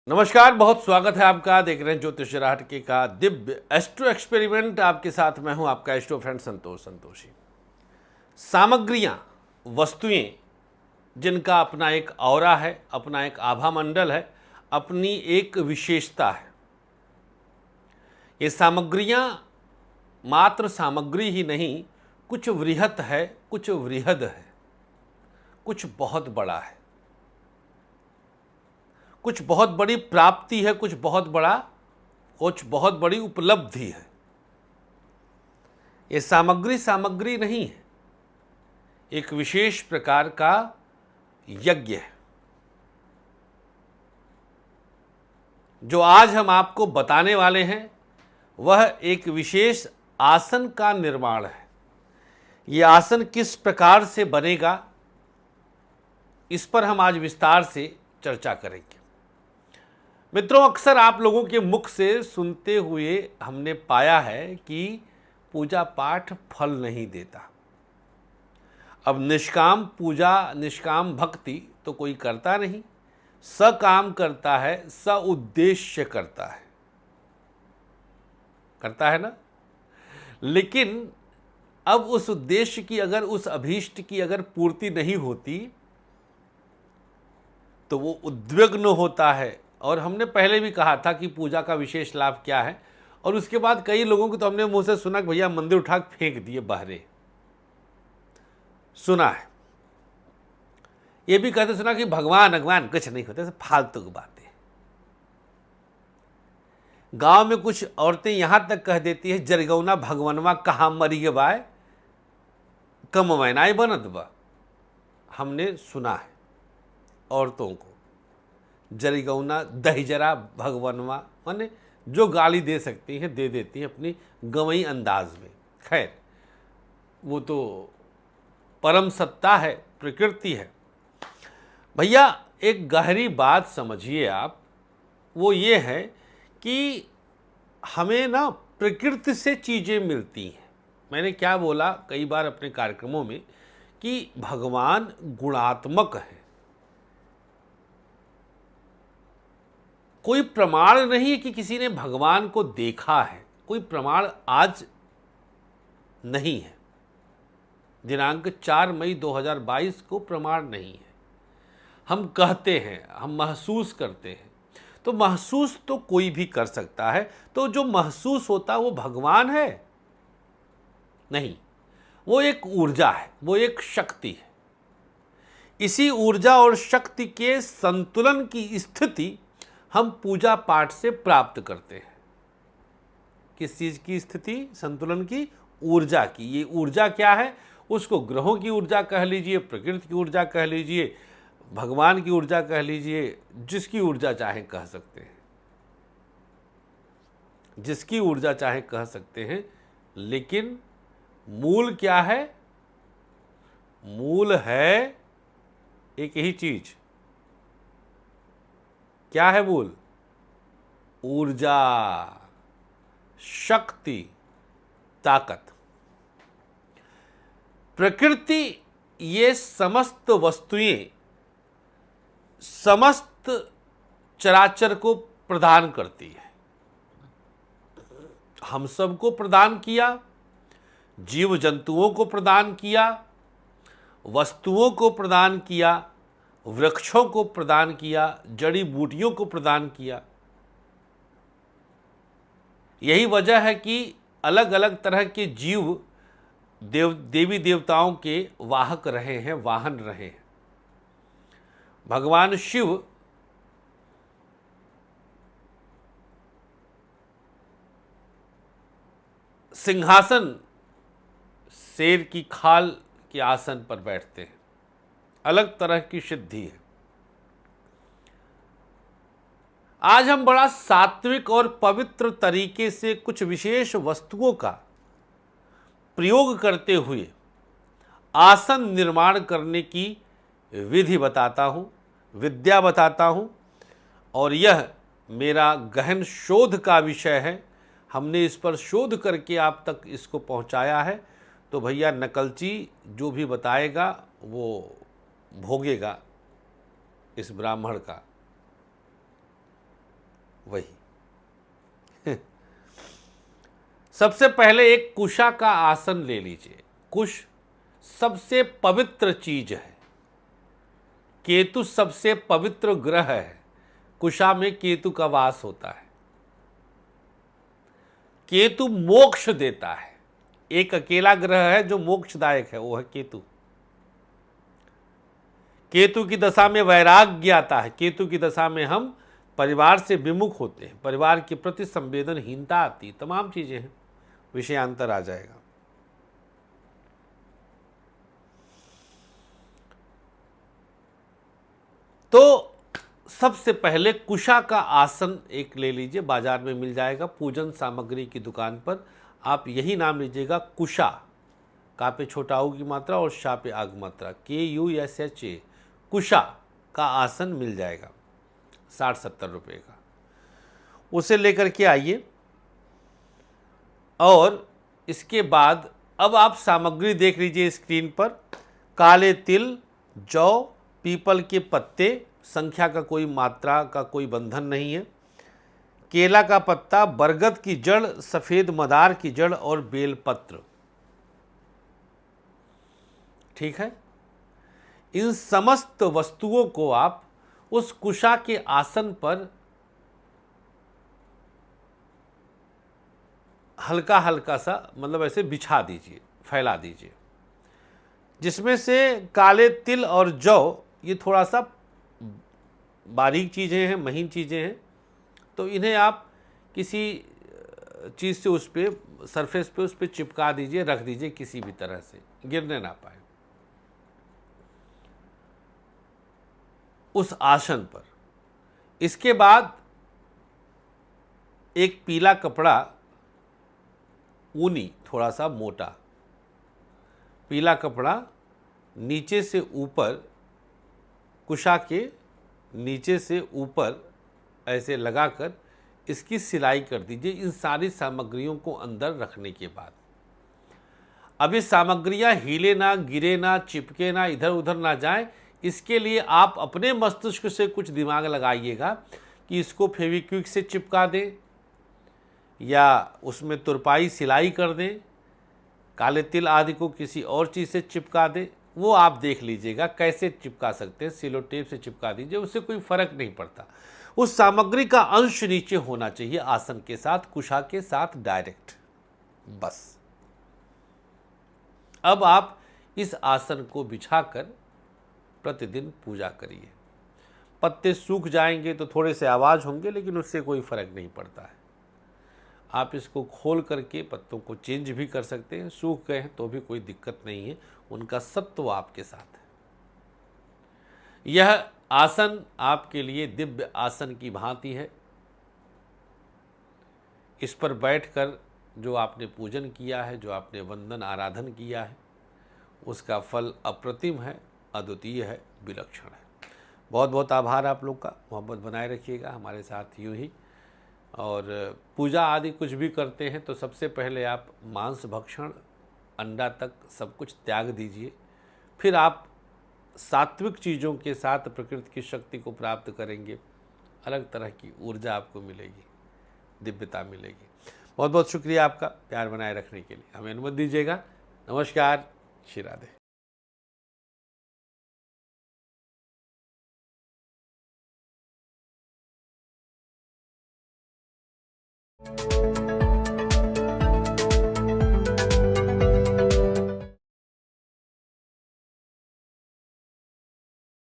नमस्कार, बहुत स्वागत है आपका। देख रहे हैं ज्योतिष राहटके का दिव्य एस्ट्रो एक्सपेरिमेंट। आपके साथ मैं हूं आपका एस्ट्रो फ्रेंड संतोषी। सामग्रियां, वस्तुएं जिनका अपना एक ऑरा है, अपना एक आभा मंडल है, अपनी एक विशेषता है। ये सामग्रियां मात्र सामग्री ही नहीं, कुछ वृहत है, कुछ वृहद है, कुछ बहुत बड़ा है, कुछ बहुत बड़ी प्राप्ति है, कुछ बहुत बड़ी उपलब्धि है। ये सामग्री नहीं है, एक विशेष प्रकार का यज्ञ है। जो आज हम आपको बताने वाले हैं वह एक विशेष आसन का निर्माण है। यह आसन किस प्रकार से बनेगा, इस पर हम आज विस्तार से चर्चा करेंगे। मित्रों, अक्सर आप लोगों के मुख से सुनते हुए हमने पाया है कि पूजा पाठ फल नहीं देता। अब निष्काम पूजा, निष्काम भक्ति तो कोई करता नहीं, सकाम करता है, सउद्देश्य करता है ना। लेकिन अब उस उद्देश्य की, अगर उस अभीष्ट की अगर पूर्ति नहीं होती तो वो उद्विग्न होता है। और हमने पहले भी कहा था कि पूजा का विशेष लाभ क्या है, और उसके बाद कई लोगों को तो हमने मुंह से सुना कि भैया मंदिर उठा के फेंक दिए बाहरे। सुना है, ये भी कहते सुना कि भगवान कुछ नहीं होते, फालतू की बातें। गांव में कुछ औरतें यहां तक कह देती है, जरगौना भगवनवा कहाँ मरी गे बाय, कम मैनाई बनत बा। हमने सुना है औरतों को जरिगौना, दहिजरा, भगवनवा, माने जो गाली दे सकती हैं दे देती हैं अपनी गंवई अंदाज में। खैर, वो तो परम सत्ता है, प्रकृति है। भैया एक गहरी बात समझिए आप, वो ये है कि हमें ना प्रकृति से चीज़ें मिलती हैं। मैंने क्या बोला कई बार अपने कार्यक्रमों में कि भगवान गुणात्मक है। कोई प्रमाण नहीं है कि किसी ने भगवान को देखा है, कोई प्रमाण आज नहीं है। दिनांक 4 मई 2022 को प्रमाण नहीं है। हम कहते हैं, हम महसूस करते हैं, तो महसूस तो कोई भी कर सकता है। तो जो महसूस होता है वो भगवान है नहीं, वो एक ऊर्जा है, वो एक शक्ति है। इसी ऊर्जा और शक्ति के संतुलन की स्थिति हम पूजा पाठ से प्राप्त करते हैं। किस चीज की स्थिति? संतुलन की, ऊर्जा की। ये ऊर्जा क्या है? उसको ग्रहों की ऊर्जा कह लीजिए, प्रकृति की ऊर्जा कह लीजिए, भगवान की ऊर्जा कह लीजिए, जिसकी ऊर्जा चाहे कह सकते हैं, जिसकी ऊर्जा चाहे कह सकते हैं। लेकिन मूल क्या है? मूल है एक ही चीज। क्या है मूल? ऊर्जा, शक्ति, ताकत। प्रकृति ये समस्त वस्तुएं, समस्त चराचर को प्रदान करती है। हम सबको प्रदान किया, जीव जंतुओं को प्रदान किया, वस्तुओं को प्रदान किया, वृक्षों को प्रदान किया, जड़ी बूटियों को प्रदान किया। यही वजह है कि अलग अलग तरह के जीव देवी देवताओं के वाहक रहे हैं, वाहन रहे हैं। भगवान शिव सिंहासन, शेर की खाल के आसन पर बैठते हैं। अलग तरह की सिद्धि है। आज हम बड़ा सात्विक और पवित्र तरीके से कुछ विशेष वस्तुओं का प्रयोग करते हुए आसन निर्माण करने की विधि बताता हूं, विद्या बताता हूं। और यह मेरा गहन शोध का विषय है। हमने इस पर शोध करके आप तक इसको पहुंचाया है। तो भैया नकलची जो भी बताएगा वो भोगेगा इस ब्राह्मण का। वही। सबसे पहले एक कुशा का आसन ले लीजिए। कुश सबसे पवित्र चीज है, केतु सबसे पवित्र ग्रह है। कुशा में केतु का वास होता है। केतु मोक्ष देता है। एक अकेला ग्रह है जो मोक्षदायक है, वो है केतु। केतु की दशा में वैराग्य आता है। केतु की दशा में हम परिवार से विमुख होते हैं, परिवार के प्रति संवेदनहीनता आती, तमाम चीजें हैं, विषयांतर आ जाएगा। तो सबसे पहले कुशा का आसन एक ले लीजिए, बाजार में मिल जाएगा, पूजन सामग्री की दुकान पर। आप यही नाम लीजिएगा, कुशा। का पे छोटा ऊ की मात्रा और शा पे आग मात्रा, KUSHA, कुशा का आसन मिल जाएगा 60-70 रुपये का। उसे लेकर के आइए। और इसके बाद अब आप सामग्री देख लीजिए स्क्रीन पर। काले तिल, जौ, पीपल के पत्ते, संख्या का कोई मात्रा का कोई बंधन नहीं है, केला का पत्ता, बरगद की जड़, सफेद मदार की जड़ और बेलपत्र। ठीक है। इन समस्त वस्तुओं को आप उस कुशा के आसन पर हल्का हल्का सा, मतलब ऐसे बिछा दीजिए, फैला दीजिए। जिसमें से काले तिल और जौ, ये थोड़ा सा बारीक चीज़ें हैं, महीन चीज़ें हैं, तो इन्हें आप किसी चीज़ से उस पर, सरफेस पे उस पर चिपका दीजिए, रख दीजिए, किसी भी तरह से गिरने ना पाए उस आसन पर। इसके बाद एक पीला कपड़ा, ऊनी, थोड़ा सा मोटा पीला कपड़ा नीचे से ऊपर, कुशा के नीचे से ऊपर ऐसे लगाकर इसकी सिलाई कर दीजिए, इन सारी सामग्रियों को अंदर रखने के बाद। अब ये सामग्रियां हिले ना, गिरे ना, चिपके ना, इधर उधर ना जाएं, इसके लिए आप अपने मस्तिष्क से कुछ दिमाग लगाइएगा कि इसको फेविक्विक से चिपका दें या उसमें तुरपाई सिलाई कर दें, काले तिल आदि को किसी और चीज़ से चिपका दें। वो आप देख लीजिएगा कैसे चिपका सकते हैं, सिलो टेप से चिपका दीजिए, उससे कोई फर्क नहीं पड़ता। उस सामग्री का अंश नीचे होना चाहिए आसन के साथ, कुशा के साथ डायरेक्ट, बस। अब आप इस आसन को बिछाकर प्रतिदिन पूजा करिए। पत्ते सूख जाएंगे तो थोड़े से आवाज़ होंगे, लेकिन उससे कोई फर्क नहीं पड़ता है। आप इसको खोल करके पत्तों को चेंज भी कर सकते हैं, सूख गए हैं तो भी कोई दिक्कत नहीं है, उनका सत्व आपके साथ है। यह आसन आपके लिए दिव्य आसन की भांति है। इस पर बैठकर जो आपने पूजन किया है, जो आपने वंदन आराधन किया है, उसका फल अप्रतिम है, अद्वितीय है, विलक्षण है। बहुत बहुत आभार आप लोग का। मोहब्बत बनाए रखिएगा हमारे साथ यूँ ही। और पूजा आदि कुछ भी करते हैं तो सबसे पहले आप मांस भक्षण, अंडा तक सब कुछ त्याग दीजिए, फिर आप सात्विक चीज़ों के साथ प्रकृति की शक्ति को प्राप्त करेंगे। अलग तरह की ऊर्जा आपको मिलेगी, दिव्यता मिलेगी। बहुत बहुत शुक्रिया आपका प्यार बनाए रखने के लिए। हमें अनुमति दीजिएगा। नमस्कार, श्री राधे।